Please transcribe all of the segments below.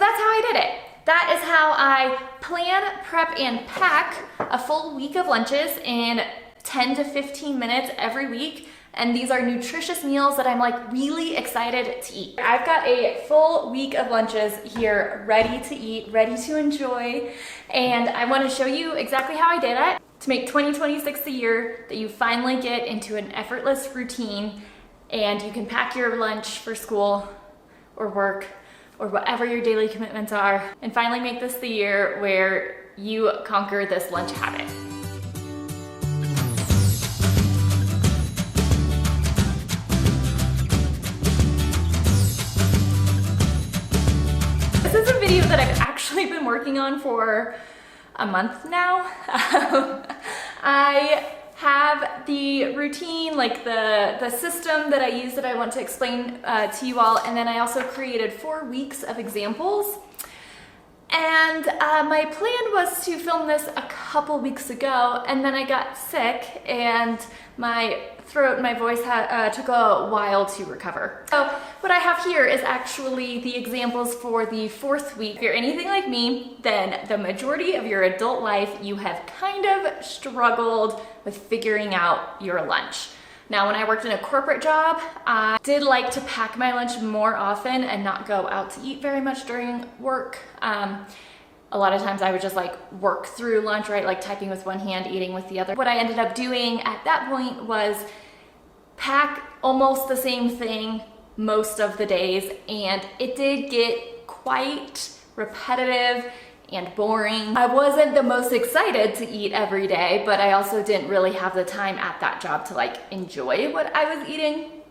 that's how I did it. That is how I plan, prep, and pack a full week of lunches in 10 to 15 minutes every week. And these are nutritious meals that I'm like really excited to eat. I've got a full week of lunches here ready to eat, ready to enjoy. And I want to show you exactly how I did it to make 2026 the year that you finally get into an effortless routine and you can pack your lunch for school or work or whatever your daily commitments are, and finally make this the year where you conquer this lunch habit. This is a video that I've actually been working on for a month now. I have the routine, like the system that I use that I want to explain to you all, and then I also created 4 weeks of examples. And my plan was to film this a couple weeks ago, and then I got sick and my throat and my voice took a while to recover. So what I have here is actually the examples for the 4th week. If you're anything like me, then the majority of your adult life you have kind of struggled with figuring out your lunch. Now, when I worked in a corporate job, I did like to pack my lunch more often and not go out to eat very much during work. A lot of times I would just like work through lunch, right? Like typing with one hand, eating with the other. What I ended up doing at that point was pack almost the same thing most of the days, and it did get quite repetitive and boring. I wasn't the most excited to eat every day, but I also didn't really have the time at that job to like enjoy what I was eating.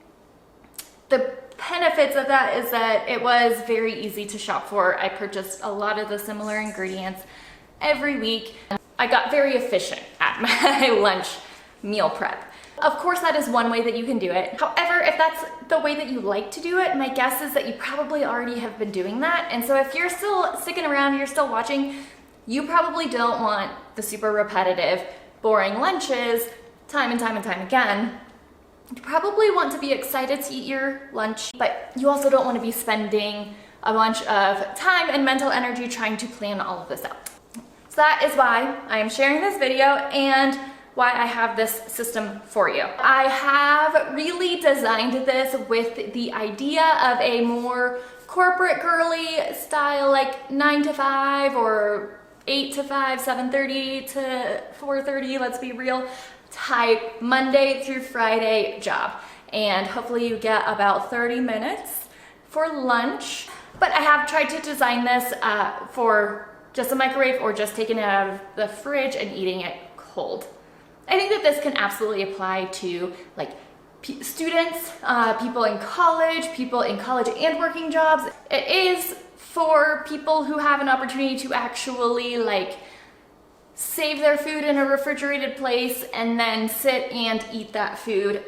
The benefits of that is that it was very easy to shop for. I purchased a lot of the similar ingredients every week. I got very efficient at my lunch meal prep. Of course, that is one way that you can do it. However, if that's the way that you like to do it, my guess is that you probably already have been doing that. And so if you're still sticking around, you're still watching, you probably don't want the super repetitive, boring lunches time and time and time again. You probably want to be excited to eat your lunch, but you also don't want to be spending a bunch of time and mental energy trying to plan all of this out. So that is why I am sharing this video and why I have this system for you. I have really designed this with the idea of a more corporate girly style, like 9 to 5 or 8 to 5, 7:30 to 4:30, let's be real, type Monday through Friday job. And hopefully you get about 30 minutes for lunch. But I have tried to design this for just a microwave or just taking it out of the fridge and eating it cold. I think that this can absolutely apply to like students, people in college and working jobs. It is for people who have an opportunity to actually like save their food in a refrigerated place and then sit and eat that food.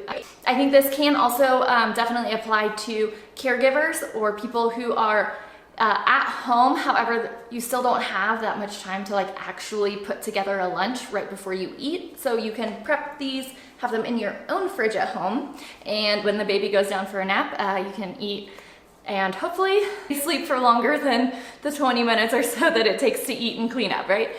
I think this can also definitely apply to caregivers or people who are at home. However, you still don't have that much time to like actually put together a lunch right before you eat. So you can prep these, have them in your own fridge at home. And when the baby goes down for a nap, you can eat and hopefully sleep for longer than the 20 minutes or so that it takes to eat and clean up, right?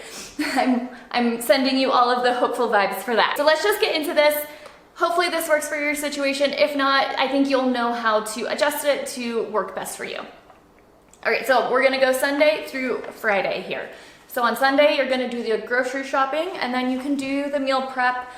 I'm sending you all of the hopeful vibes for that. So let's just get into this. Hopefully this works for your situation. If not, I think you'll know how to adjust it to work best for you. All right, so we're gonna go Sunday through Friday here. So on Sunday, you're gonna do the grocery shopping and then you can do the meal prep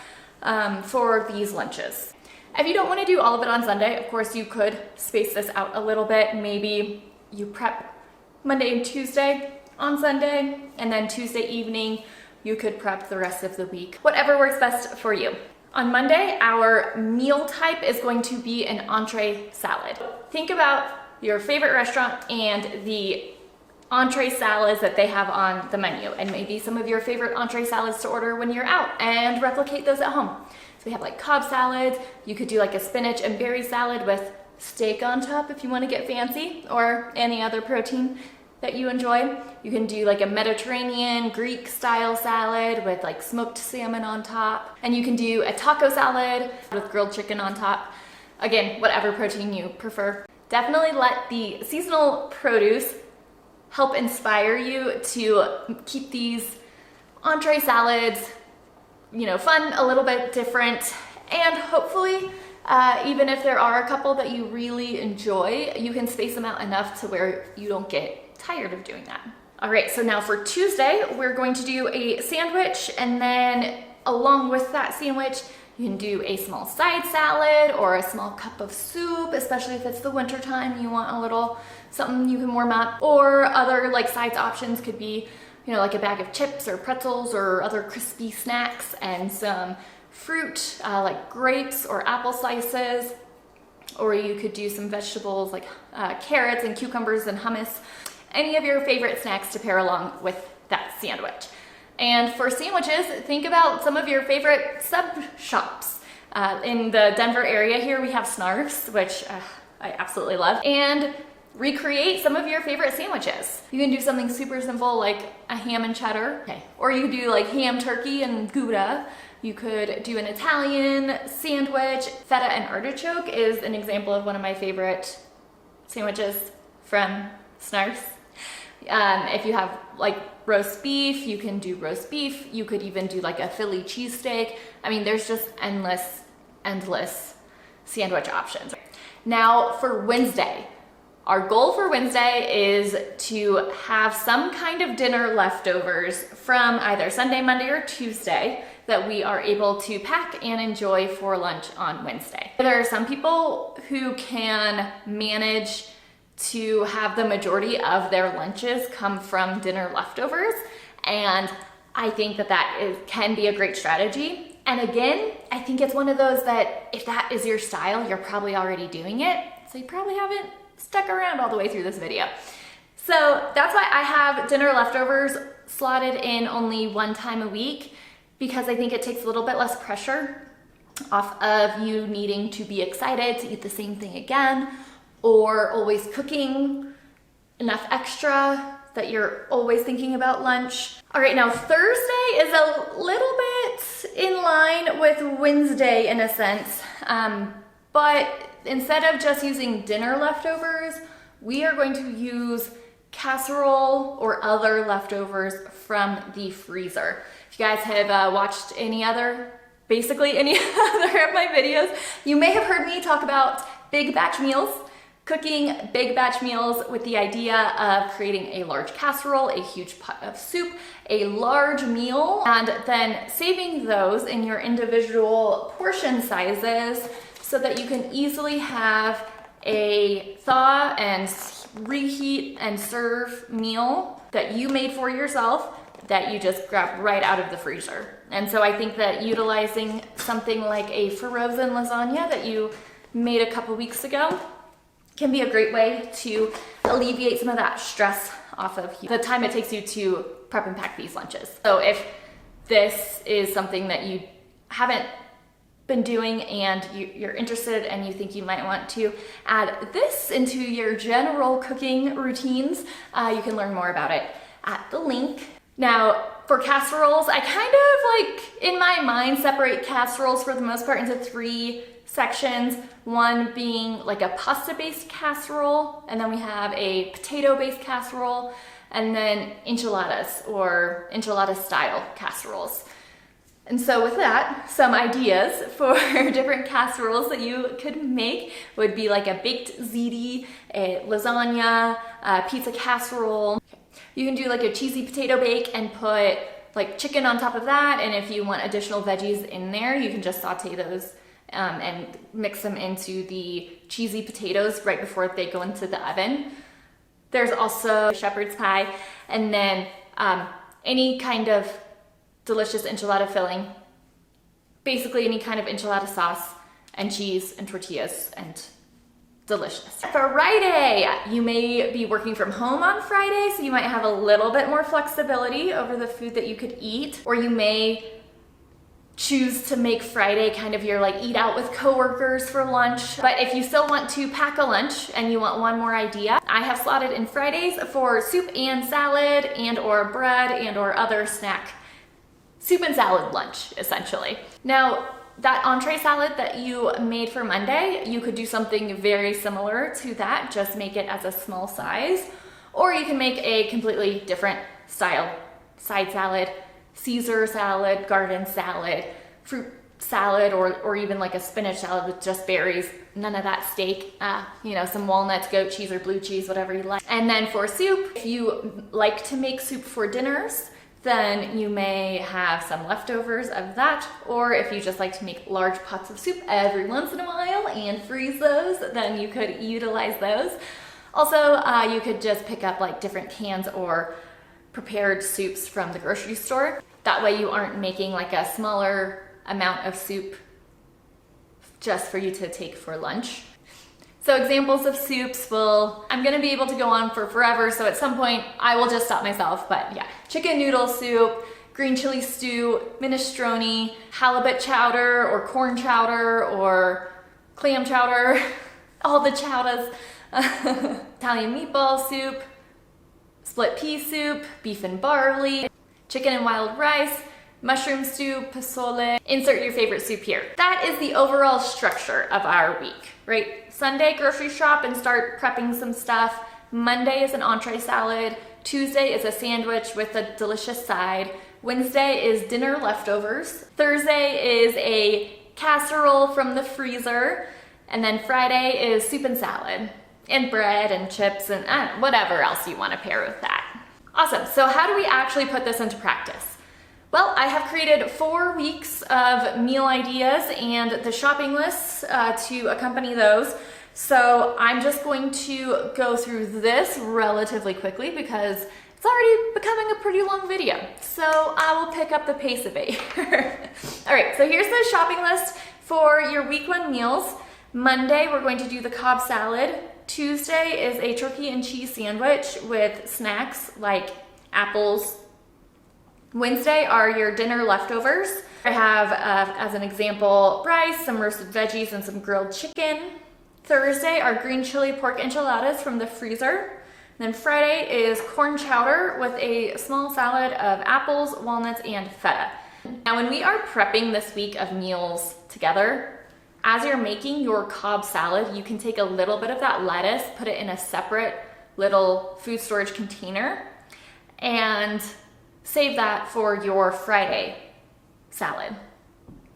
for these lunches. If you don't wanna do all of it on Sunday, of course you could space this out a little bit. Maybe you prep Monday and Tuesday on Sunday, and then Tuesday evening, you could prep the rest of the week. Whatever works best for you. On Monday, our meal type is going to be an entree salad. Think about your favorite restaurant and the entree salads that they have on the menu, and maybe some of your favorite entree salads to order when you're out, and replicate those at home. So we have like Cobb salads. You could do like a spinach and berry salad with steak on top if you want to get fancy, or any other protein that you enjoy. You can do like a Mediterranean Greek style salad with like smoked salmon on top, and you can do a taco salad with grilled chicken on top. Again, whatever protein you prefer. Definitely let the seasonal produce help inspire you to keep these entree salads, you know, fun, a little bit different, and hopefully, even if there are a couple that you really enjoy, you can space them out enough to where you don't get tired of doing that. All right, so now for Tuesday, we're going to do a sandwich, and then along with that sandwich, you can do a small side salad or a small cup of soup, especially if it's the winter time, you want a little something you can warm up. Or other like sides options could be, you know, like a bag of chips or pretzels or other crispy snacks and some fruit, like grapes or apple slices. Or you could do some vegetables like carrots and cucumbers and hummus. Any of your favorite snacks to pair along with that sandwich. And for sandwiches, think about some of your favorite sub shops. In the Denver area here, we have Snarf's, which I absolutely love, and recreate some of your favorite sandwiches. You can do something super simple like a ham and cheddar, or you could do like ham, turkey, and Gouda. You could do an Italian sandwich. Feta and artichoke is an example of one of my favorite sandwiches from Snarf's. If you have like roast beef, you can do roast beef. You could even do like a Philly cheesesteak. I mean, there's just endless sandwich options. Now for Wednesday, our goal for Wednesday is to have some kind of dinner leftovers from either Sunday, Monday, or Tuesday that we are able to pack and enjoy for lunch on Wednesday. There are some people who can manage to have the majority of their lunches come from dinner leftovers, and I think that can be a great strategy. And again, I think it's one of those that if that is your style, you're probably already doing it, so you probably haven't stuck around all the way through this video. So that's why I have dinner leftovers slotted in only one time a week, because I think it takes a little bit less pressure off of you needing to be excited to eat the same thing again, or always cooking enough extra that you're always thinking about lunch. All right, now Thursday is a little bit in line with Wednesday in a sense, but instead of just using dinner leftovers, we are going to use casserole or other leftovers from the freezer. If you guys have watched basically any other of my videos, you may have heard me talk about big batch meals. Cooking big batch meals with the idea of creating a large casserole, a huge pot of soup, a large meal, and then saving those in your individual portion sizes so that you can easily have a thaw and reheat and serve meal that you made for yourself that you just grab right out of the freezer. And so I think that utilizing something like a frozen lasagna that you made a couple weeks ago can be a great way to alleviate some of that stress off of the time it takes you to prep and pack these lunches. So if this is something that you haven't been doing and you're interested and you think you might want to add this into your general cooking routines, you can learn more about it at the link. Now, for casseroles, I kind of like, in my mind, separate casseroles for the most part into three sections. One being like a pasta-based casserole, and then we have a potato-based casserole, and then enchiladas or enchilada-style casseroles. And so with that, some ideas for different casseroles that you could make would be like a baked ziti, a lasagna, a pizza casserole. You can do like a cheesy potato bake and put like chicken on top of that, and if you want additional veggies in there, you can just saute those and mix them into the cheesy potatoes right before they go into the oven. There's also shepherd's pie, and then any kind of delicious enchilada filling, basically any kind of enchilada sauce and cheese and tortillas, and delicious. Friday, you may be working from home on Friday, so you might have a little bit more flexibility over the food that you could eat, or you may choose to make Friday kind of your like eat out with coworkers for lunch. But if you still want to pack a lunch and you want one more idea, I have slotted in Fridays for soup and salad and or bread and or other snack. Soup and salad lunch, essentially. Now, that entree salad that you made for Monday, you could do something very similar to that, just make it as a small size. Or you can make a completely different style side salad, Caesar salad, garden salad, fruit salad, or even like a spinach salad with just berries, none of that steak, you know, some walnuts, goat cheese, or blue cheese, whatever you like. And then for soup, if you like to make soup for dinners, then you may have some leftovers of that, or if you just like to make large pots of soup every once in a while and freeze those, then you could utilize those. Also, you could just pick up like different cans or prepared soups from the grocery store. That way you aren't making like a smaller amount of soup just for you to take for lunch. So examples of soups I'm gonna be able to go on for forever, so at some point I will just stop myself, but yeah. Chicken noodle soup, green chili stew, minestrone, halibut chowder or corn chowder or clam chowder, all the chowders, Italian meatball soup, split pea soup, beef and barley, chicken and wild rice, mushroom stew, pozole. Insert your favorite soup here. That is the overall structure of our week, right? Sunday, grocery shop and start prepping some stuff. Monday is an entree salad. Tuesday is a sandwich with a delicious side. Wednesday is dinner leftovers. Thursday is a casserole from the freezer. And then Friday is soup and salad and bread and chips and whatever else you want to pair with that. Awesome. So how do we actually put this into practice? Well, I have created 4 weeks of meal ideas and the shopping lists to accompany those. So I'm just going to go through this relatively quickly because it's already becoming a pretty long video. So I will pick up the pace a bit here. All right, so here's the shopping list for your week 1 meals. Monday, we're going to do the Cobb salad. Tuesday is a turkey and cheese sandwich with snacks like apples. Wednesday are your dinner leftovers. I have, as an example, rice, some roasted veggies, and some grilled chicken. Thursday are green chili pork enchiladas from the freezer. And then Friday is corn chowder with a small salad of apples, walnuts, and feta. Now, when we are prepping this week of meals together, as you're making your Cobb salad, you can take a little bit of that lettuce, put it in a separate little food storage container, and save that for your Friday salad.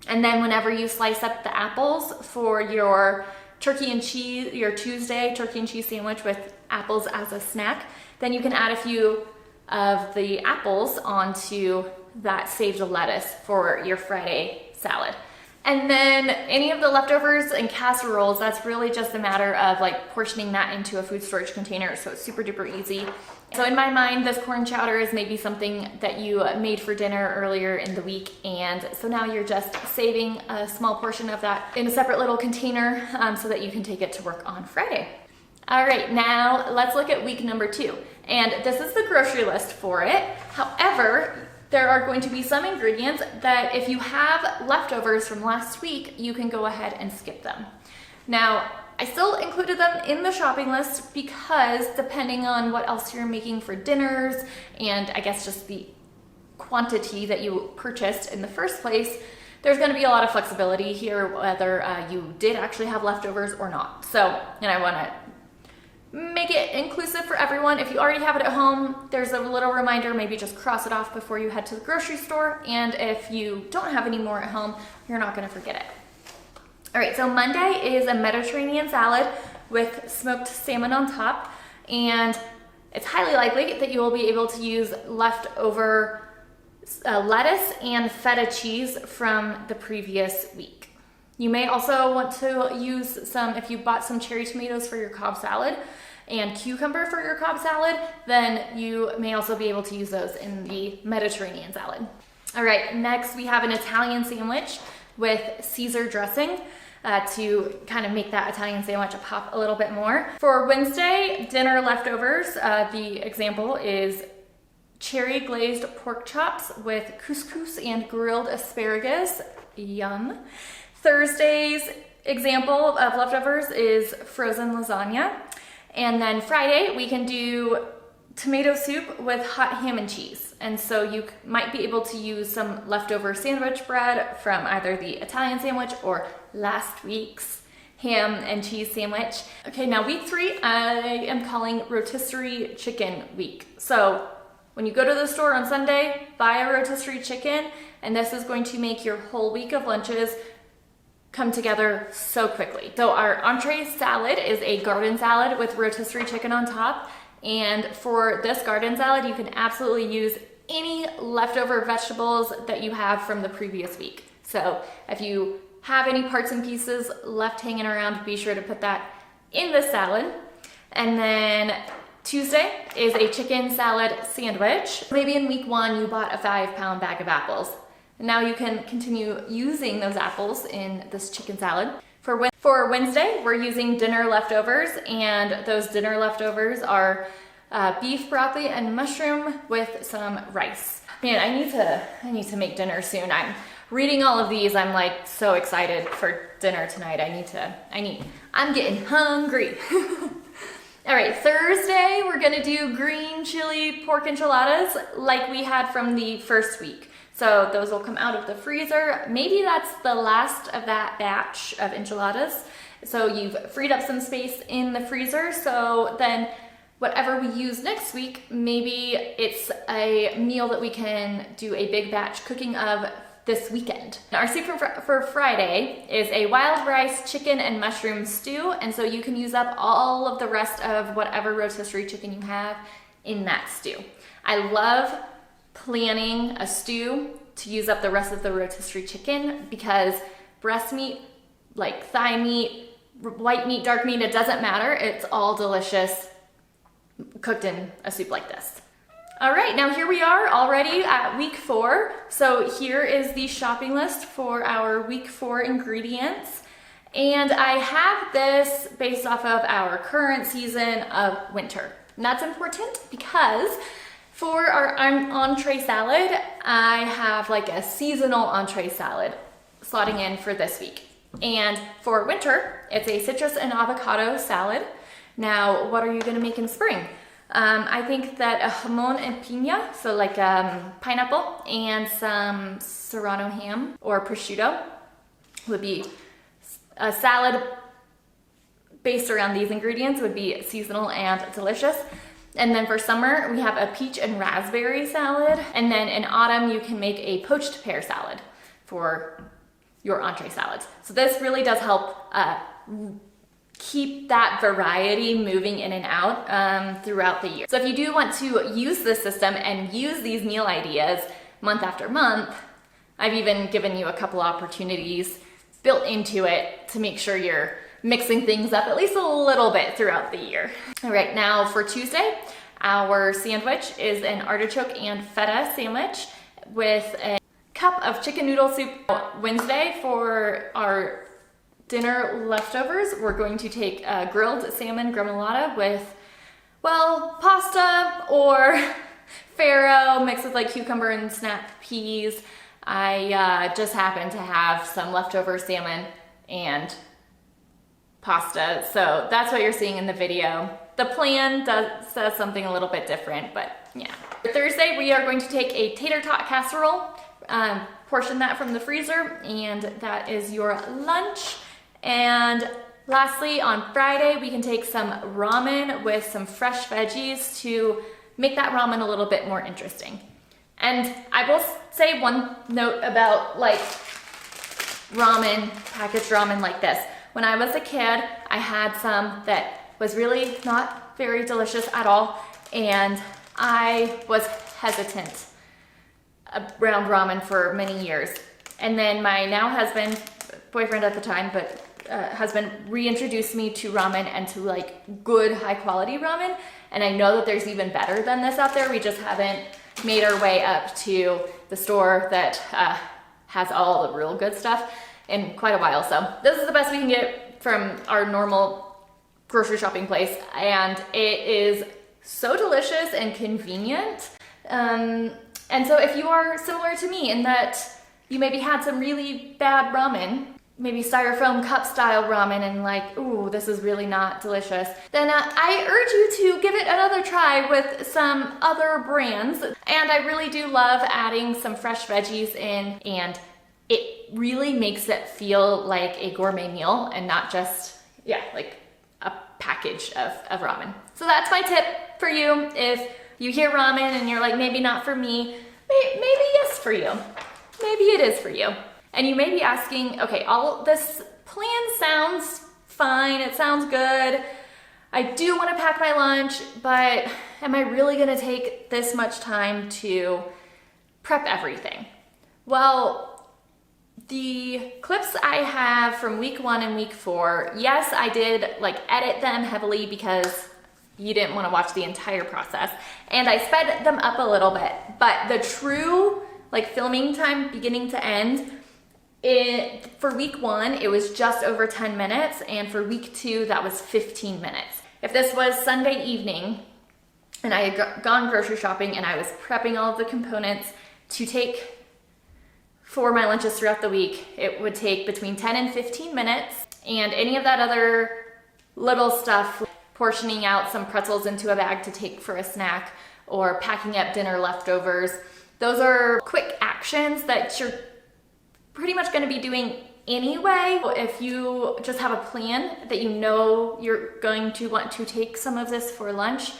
And then whenever you slice up the apples for your turkey and cheese, your Tuesday turkey and cheese sandwich with apples as a snack, then you can add a few of the apples onto that saved lettuce for your Friday salad. And then any of the leftovers and casseroles, that's really just a matter of like portioning that into a food storage container, so it's super duper easy. So in my mind, this corn chowder is maybe something that you made for dinner earlier in the week, and so now you're just saving a small portion of that in a separate little container so that you can take it to work on Friday. All right, now let's look at week number 2. And this is the grocery list for it. However, there are going to be some ingredients that if you have leftovers from last week, you can go ahead and skip them. Now, I still included them in the shopping list because depending on what else you're making for dinners and I guess just the quantity that you purchased in the first place, there's going to be a lot of flexibility here whether you did actually have leftovers or not. So, and I want to make it inclusive for everyone. If you already have it at home, there's a little reminder, maybe just cross it off before you head to the grocery store. And if you don't have any more at home, you're not going to forget it. All right, so Monday is a Mediterranean salad with smoked salmon on top, and it's highly likely that you will be able to use leftover lettuce and feta cheese from the previous week. You may also want to use some, if you bought some cherry tomatoes for your Cobb salad and cucumber for your Cobb salad, then you may also be able to use those in the Mediterranean salad. All right, next we have an Italian sandwich with Caesar dressing to kind of make that Italian sandwich pop a little bit more. For Wednesday, dinner leftovers, the example is cherry glazed pork chops with couscous and grilled asparagus. Yum. Thursday's example of leftovers is frozen lasagna. And then Friday, we can do tomato soup with hot ham and cheese. And so you might be able to use some leftover sandwich bread from either the Italian sandwich or last week's ham and cheese sandwich. Okay, now week 3, I am calling Rotisserie Chicken week. So when you go to the store on Sunday, buy a rotisserie chicken, and this is going to make your whole week of lunches come together so quickly. So our entree salad is a garden salad with rotisserie chicken on top. And for this garden salad, you can absolutely use any leftover vegetables that you have from the previous week. So if you have any parts and pieces left hanging around, be sure to put that in the salad. And then Tuesday is a chicken salad sandwich. Maybe in week 1 you bought a 5-pound bag of apples. Now you can continue using those apples in this chicken salad. For Wednesday, we're using dinner leftovers, and those dinner leftovers are beef, broccoli, and mushroom with some rice. Man, I need to make dinner soon. I'm reading all of these. I'm like so excited for dinner tonight. I'm getting hungry. All right, Thursday, we're gonna do green chili pork enchiladas like we had from the first week. So those will come out of the freezer. Maybe that's the last of that batch of enchiladas. So you've freed up some space in the freezer. So then whatever we use next week, maybe it's a meal that we can do a big batch cooking of this weekend. Our soup for Friday is a wild rice, chicken, and mushroom stew. And so you can use up all of the rest of whatever rotisserie chicken you have in that stew. I love planning a stew to use up the rest of the rotisserie chicken because breast meat, like thigh meat, white meat, dark meat, it doesn't matter. It's all delicious cooked in a soup like this. All right, now here we are already at week 4. So here is the shopping list for our week 4 ingredients. And I have this based off of our current season of winter. And that's important because for our entree salad, I have like a seasonal entree salad slotting in for this week. And for winter, it's a citrus and avocado salad. Now, what are you gonna make in spring? I think that a jamon and piña, so like pineapple and some serrano ham or prosciutto would be a salad based around these ingredients would be seasonal and delicious. And then for summer, we have a peach and raspberry salad. And then in autumn, you can make a poached pear salad for your entree salads. So this really does help keep that variety moving in and out throughout the year. So if you do want to use this system and use these meal ideas month after month, I've even given you a couple opportunities built into it to make sure you're mixing things up at least a little bit throughout the year. All right, now for Tuesday, our sandwich is an artichoke and feta sandwich with a cup of chicken noodle soup. Wednesday, for our dinner leftovers, we're going to take grilled salmon gremolata with, well, pasta or farro mixed with like cucumber and snap peas. I just happen to have some leftover salmon and pasta, so that's what you're seeing in the video. The plan says something a little bit different, but yeah. For Thursday, we are going to take a tater tot casserole, portion that from the freezer, and that is your lunch. And lastly, on Friday, we can take some ramen with some fresh veggies to make that ramen a little bit more interesting. And I will say one note about like ramen, packaged ramen like this. When I was a kid, I had some that was really not very delicious at all, and I was hesitant around ramen for many years. And then my now husband, boyfriend at the time, but husband reintroduced me to ramen and to like good high quality ramen. And I know that there's even better than this out there. We just haven't made our way up to the store that has all the real good stuff in quite a while. So this is the best we can get from our normal grocery shopping place. And it is so delicious and convenient. And so if you are similar to me in that you maybe had some really bad ramen, maybe styrofoam cup style ramen, and like, ooh, this is really not delicious, then I urge you to give it another try with some other brands. And I really do love adding some fresh veggies in and it really makes it feel like a gourmet meal and not just, yeah, like a package of ramen. So that's my tip for you. If you hear ramen and you're like, maybe not for me, maybe yes for you. Maybe it is for you. And you may be asking, okay, all this plan sounds fine, it sounds good. I do want to pack my lunch, but am I really going to take this much time to prep everything? Well, the clips I have from week 1 and week 4, yes, I did like edit them heavily because you didn't want to watch the entire process, and I sped them up a little bit, but the true like filming time beginning to end, for week 1, it was just over 10 minutes, and for week 2, that was 15 minutes. If this was Sunday evening and I had gone grocery shopping and I was prepping all of the components to take for my lunches throughout the week, it would take between 10 and 15 minutes, and any of that other little stuff, portioning out some pretzels into a bag to take for a snack or packing up dinner leftovers, those are quick actions that you're pretty much going to be doing anyway. If you just have a plan that you know you're going to want to take some of this for lunch,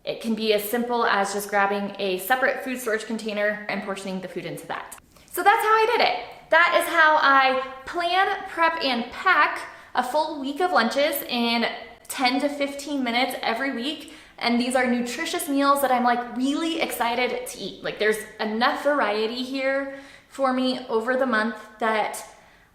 it can be as simple as just grabbing a separate food storage container and portioning the food into that. So that's how I did it. That is how I plan, prep, and pack a full week of lunches in 10 to 15 minutes every week. And these are nutritious meals that I'm like really excited to eat. Like there's enough variety here for me over the month that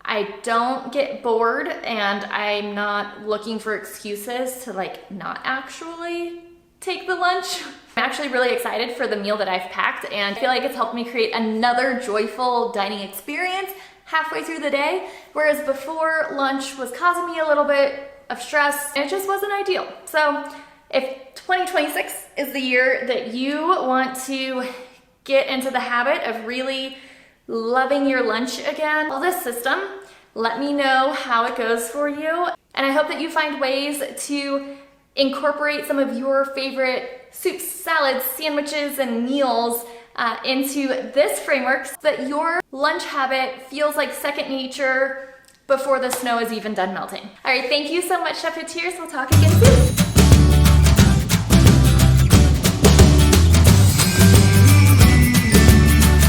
I don't get bored, and I'm not looking for excuses to like not actually take the lunch. I'm actually really excited for the meal that I've packed, and I feel like it's helped me create another joyful dining experience halfway through the day, whereas before, lunch was causing me a little bit of stress and it just wasn't ideal. So if 2026 is the year that you want to get into the habit of really loving your lunch again, follow this system. Let me know how it goes for you. And I hope that you find ways to incorporate some of your favorite soups, salads, sandwiches, and meals into this framework so that your lunch habit feels like second nature before the snow is even done melting. All right, thank you so much, Chef Houtiers. We'll talk again soon.